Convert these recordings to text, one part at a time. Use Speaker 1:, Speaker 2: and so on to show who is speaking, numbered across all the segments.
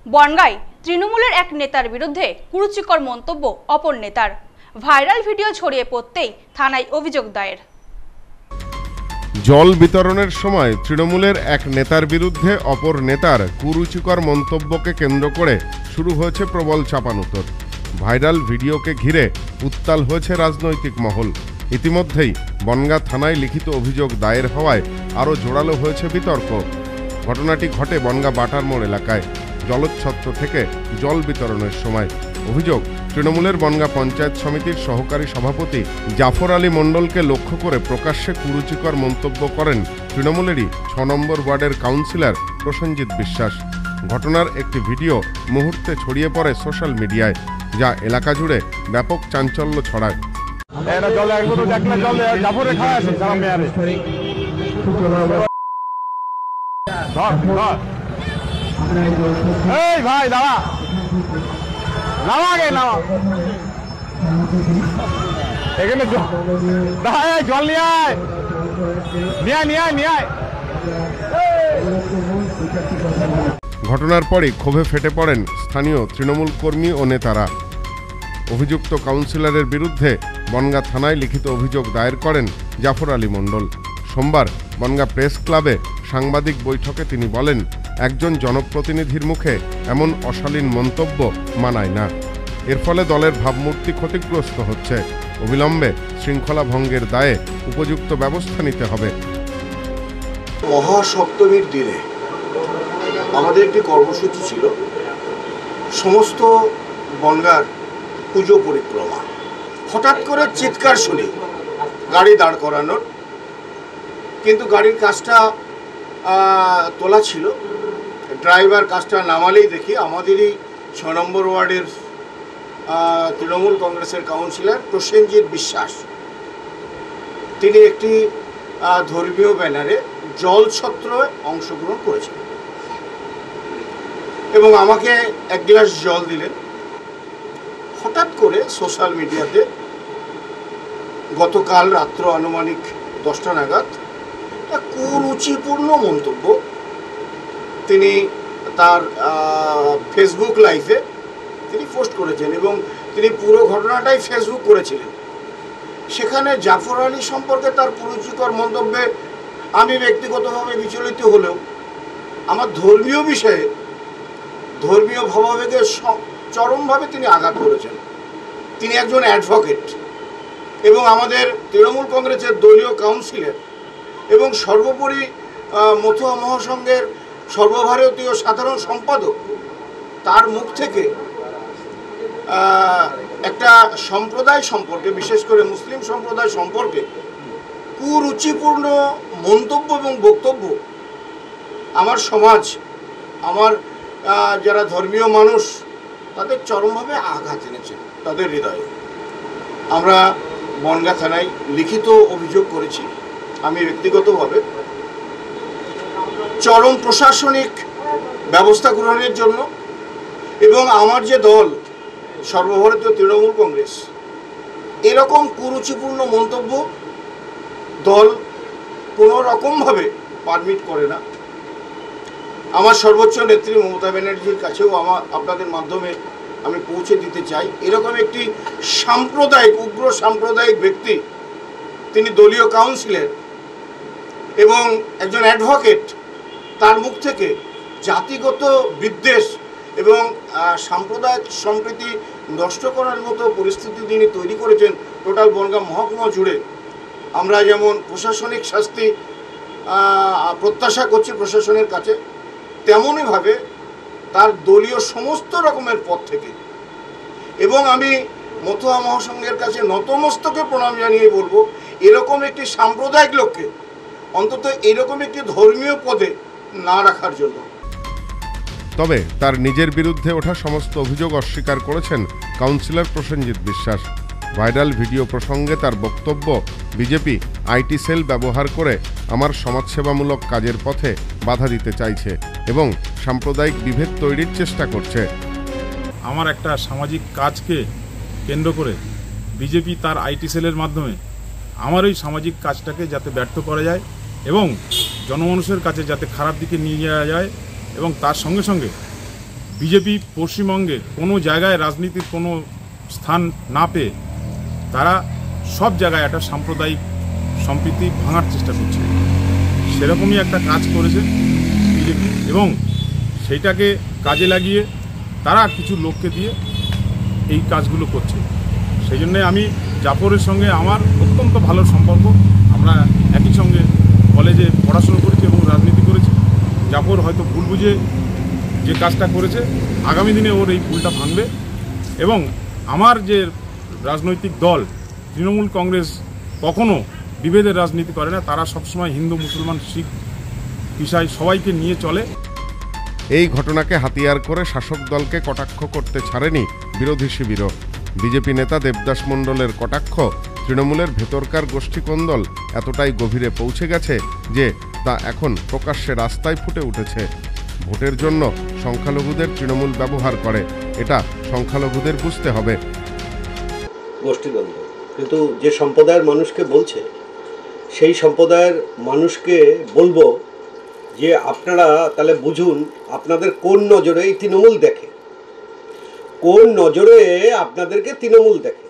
Speaker 1: বনগাঁয় তৃণমূলের এক নেতার বিরুদ্ধে কুরুচিকর মন্তব্য অপর নেতার। ভাইরাল ভিডিও ছড়িয়ে পড়তেই থানায় অভিযোগ দায়ের।
Speaker 2: জল বিতরণের সময় তৃণমূলের এক নেতার বিরুদ্ধে অপর নেতার কুরুচিকর মন্তব্যকে কেন্দ্র করে শুরু হয়েছে প্রবল চাপানুতোর। ভাইরাল ভিডিওকে ঘিরে উত্তাল হয়েছে রাজনৈতিক মহল। ইতিমধ্যেই বনগাঁ থানায় লিখিত অভিযোগ দায়ের হওয়ায় আরও জোরালো হয়েছে বিতর্ক। ঘটনাটি ঘটে বনগাঁ বাটার মোড় এলাকায় জলচ্ছত্র থেকে জল বিতরণের সময়। অভিযোগ, তৃণমূলের বনগাঁ পঞ্চায়েত সমিতির সহকারী সভাপতি জাফর আলী মণ্ডলকে লক্ষ্য করে প্রকাশ্যে কুরুচিকর মন্তব্য করেন তৃণমূলেরই ৬ নম্বর ওয়ার্ডের কাউন্সিলর প্রসেনজিৎ বিশ্বাস। ঘটনার একটি ভিডিও মুহূর্তে ছড়িয়ে পড়ে সোশ্যাল মিডিয়ায়, যা এলাকা জুড়ে ব্যাপক চাঞ্চল্য ছড়ায়।
Speaker 3: ভাই দাঁড়া এখানে জল নিয়ে আয়।
Speaker 2: ঘটনার পরই ক্ষোভে ফেটে পড়েন স্থানীয় তৃণমূল কর্মী ও নেতারা। অভিযুক্ত কাউন্সিলরের বিরুদ্ধে বনগাঁ থানায় লিখিত অভিযোগ দায়ের করেন জাফর আলী মণ্ডল। সোমবার বনগাঁ প্রেস ক্লাবে সাংবাদিক বৈঠকে তিনি বলেন, একজন জনপ্রতিনিধির মুখে এমন অশালীন মন্তব্য মানায় না। এর ফলে দলের ভাবমূর্তি ক্ষতিগ্রস্ত হচ্ছে। অবিলম্বে শৃঙ্খলা ভঙ্গের দায়ে উপযুক্ত ব্যবস্থা নিতে হবে।
Speaker 4: মহাসপ্তমীর দিনে আমাদের একটি কর্মসূচি ছিল সমস্ত বনগাঁর পুজো পরিক্রমা। হঠাৎ করে চিৎকার শুনি গাড়ি দাঁড় করানোর, কিন্তু গাড়ির কাজটা তোলা ছিল। ড্রাইভার কাজটা নামালেই দেখি আমাদেরই ৬ নম্বর ওয়ার্ডের তৃণমূল কংগ্রেসের কাউন্সিলর প্রসেনজিৎ বিশ্বাস, তিনি একটি ধর্মীয় ব্যানারে জলছত্রে অংশগ্রহণ করেছিলেন এবং আমাকে এক গ্লাস জল দিলেন। হঠাৎ করে সোশ্যাল মিডিয়াতে গতকাল রাত্র আনুমানিক 10টা নাগাদ একটা কুরুচিপূর্ণ মন্তব্য তিনি তার ফেসবুক লাইভে তিনি পোস্ট করেছেন এবং তিনি পুরো ঘটনাটাই ফেসবুক করেছিলেন। সেখানে জাফর আলী সম্পর্কে তার কুরুচিকর মন্তব্যে আমি ব্যক্তিগতভাবে বিচলিত হলেও আমার ধর্মীয় বিষয়ে ধর্মীয় ভাবাবেগে চরমভাবে তিনি আঘাত করেছেন। তিনি একজন অ্যাডভোকেট এবং আমাদের তৃণমূল কংগ্রেসের দলীয় কাউন্সিলর এবং সর্বোপরি মতুয়া মহাসংঘের সর্বভারতীয় সাধারণ সম্পাদক। তার মুখ থেকে একটা সম্প্রদায় সম্পর্কে, বিশেষ করে মুসলিম সম্প্রদায় সম্পর্কে কুরুচিপূর্ণ মন্তব্য এবং বক্তব্য আমার সমাজ, আমার যারা ধর্মীয় মানুষ, তাদের চরমভাবে আঘাত এনেছে তাদের হৃদয়ে। আমরা বনগাঁ থানায় লিখিত অভিযোগ করেছি। আমি ব্যক্তিগতভাবে চরম প্রশাসনিক ব্যবস্থা গ্রহণের জন্য এবং আমার যে দল সর্বভারতীয় তৃণমূল কংগ্রেস, এরকম কুরুচিপূর্ণ মন্তব্য দল কোনো রকমভাবে পারমিট করে না। আমার সর্বোচ্চ নেত্রী মমতা ব্যানার্জির কাছেও আপনাদের মাধ্যমে আমি পৌঁছে দিতে চাই, এরকম একটি সাম্প্রদায়িক, উগ্র সাম্প্রদায়িক ব্যক্তি, তিনি দলীয় কাউন্সিলর এবং একজন অ্যাডভোকেট, তার মুখ থেকে জাতিগত বিদ্বেষ এবং সাম্প্রদায়িক সম্প্রীতি নষ্ট করার মতো পরিস্থিতি তিনি তৈরি করেছেন টোটাল বনগাঁ মহকুমা জুড়ে। আমরা যেমন প্রশাসনিক শাস্তি প্রত্যাশা করছি প্রশাসনের কাছে, তেমনইভাবে তার দলীয় সমস্ত রকমের পদ থেকে। এবং আমি মতুয়া মহাসংঘের কাছে নতমস্তকে প্রণাম জানিয়ে বলবো, এরকম একটি সাম্প্রদায়িক লোককে অন্তত এরকম একটি ধর্মীয় পদে না রাখার জন্য।
Speaker 2: তবে তার নিজের বিরুদ্ধে ওঠা সমস্ত অভিযোগ অস্বীকার করেছেন কাউন্সিলর প্রসেনজিৎ বিশ্বাস। ভাইরাল ভিডিও প্রসঙ্গে তার বক্তব্য, বিজেপি আইটি সেল ব্যবহার করে আমার সমাজসেবামূলক কাজের পথে বাধা দিতে চাইছে এবং সাম্প্রদায়িক বিভেদ তৈরির চেষ্টা করছে।
Speaker 5: আমার একটা সামাজিক কাজকে কেন্দ্র করে বিজেপি তার আইটি সেলের মাধ্যমে আমার ওই সামাজিক কাজটাকে যাতে ব্যর্থ করা যায় এবং জনমানুষের কাছে যাতে খারাপ দিকে নিয়ে যাওয়া যায় এবং তার সঙ্গে সঙ্গে বিজেপি পশ্চিমবঙ্গে কোনো জায়গায় রাজনীতির কোনো স্থান না পেয়ে তারা সব জায়গায় একটা সাম্প্রদায়িক সম্প্রীতি ভাঙার চেষ্টা করছে। সেরকমই একটা কাজ করেছে বিজেপি এবং সেইটাকে কাজে লাগিয়ে তারা কিছু লোককে দিয়ে এই কাজগুলো করছে। সেই জন্যে আমি জাফরের সঙ্গে আমার অত্যন্ত ভালো সম্পর্ক। আমরা একই সঙ্গে কলেজে পড়াশুনো করেছি এবং রাজনীতি করেছি। জাফর হয়তো ভুল বুঝে যে কাজটা করেছে, আগামী দিনে ওর এই ভুলটা ভাঙবে এবং আমার যে রাজনৈতিক দল তৃণমূল কংগ্রেস কখনো বিভেদের রাজনীতি করে না। তারা সবসময় হিন্দু, মুসলমান, শিখ, ইসাই সবাইকে নিয়ে চলে।
Speaker 2: এই ঘটনাকে হাতিয়ার করে শাসক দলকে কটাক্ষ করতে ছাড়েনি বিরোধী শিবিরও। বিজেপি নেতা দেবদাস মণ্ডলের কটাক্ষ তৃণমূলের ভেতরকার গোষ্ঠী কোন্দল এতটাই গভীরে পৌঁছে গেছে যে তা এখন প্রকাশ্যে রাস্তায় ফুটে উঠেছে। ভোটের জন্য সংখ্যালঘুদের তৃণমূল ব্যবহার করে, এটা সংখ্যালঘুদের বুঝতে হবে।
Speaker 6: গোষ্ঠীদ্বন্দ্ব কিন্তু যে সম্প্রদায়ের মানুষকে বলছে, সেই সম্প্রদায়ের মানুষকে বলবো যে আপনারা তাহলে বুঝুন আপনাদের কোন নজরে এই তৃণমূল দেখে, কোন নজরে আপনাদেরকে তৃণমূল দেখে।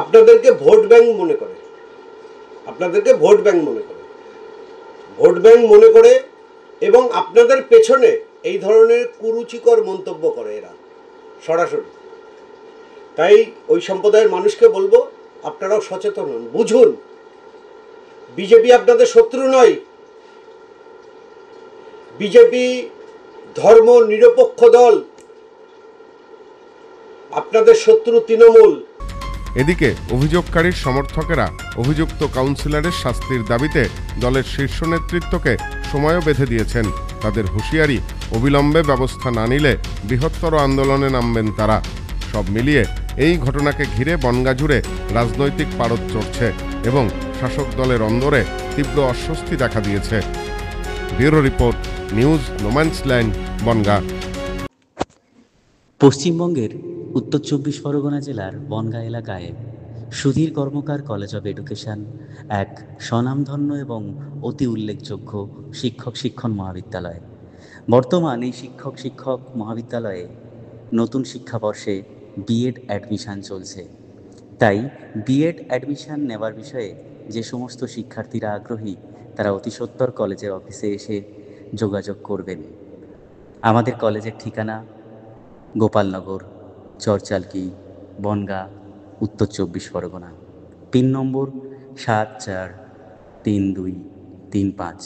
Speaker 6: আপনাদেরকে ভোট ব্যাংক মনে করে, আপনাদেরকে ভোট ব্যাংক মনে করে, ভোট ব্যাংক মনে করে এবং আপনাদের পেছনে এই ধরনের কুরুচিকর মন্তব্য করে এরা সরাসরি। তাই ওই সম্প্রদায়ের মানুষকে বলবো আপনারাও সচেতন হন, বুঝুন বিজেপি আপনাদের শত্রু নয়। বিজেপি ধর্ম নিরপেক্ষ দল, আপনাদের শত্রু তৃণমূল।
Speaker 2: এদিকে অভিযোগকারীর সমর্থকেরা অভিযুক্ত কাউন্সিলরের শাস্তির দাবিতে দলের শীর্ষ নেতৃত্বকে সময়ও বেঁধে দিয়েছেন। তাদের হুঁশিয়ারি, অবিলম্বে ব্যবস্থা না নিলে বৃহত্তর আন্দোলনে নামবেন তারা। সব মিলিয়ে এই ঘটনাকে ঘিরে বনগাঁ জুড়ে রাজনৈতিক পারদ চড়ছে এবং শাসক দলের অন্দরে তীব্র অস্বস্তি দেখা দিয়েছে। Bureau report, news no man's land, Bongaon.
Speaker 7: পশ্চিমবঙ্গের উত্তর 24 পরগনা জেলার বনগাঁ এলাকায় Sudhir Karmakar college of education এক স্বনামধন্য এবং অতি উল্লেখযোগ্য শিক্ষণ মহাবিদ্যালয়। বর্তমান এই শিক্ষক মহাবিদ্যালয়ে নতুন শিক্ষাবর্ষে বিএড অ্যাডমিশান চলছে। তাই বিএড অ্যাডমিশান নেওয়ার বিষয়ে যে সমস্ত শিক্ষার্থীরা আগ্রহী তারা অতি সত্বর কলেজের অফিসে এসে যোগাযোগ করবেন। আমাদের কলেজের ঠিকানা গোপালনগর, চরচালকি, বনগাঁ, উত্তর 24 পরগনা। পিন নম্বর 743235।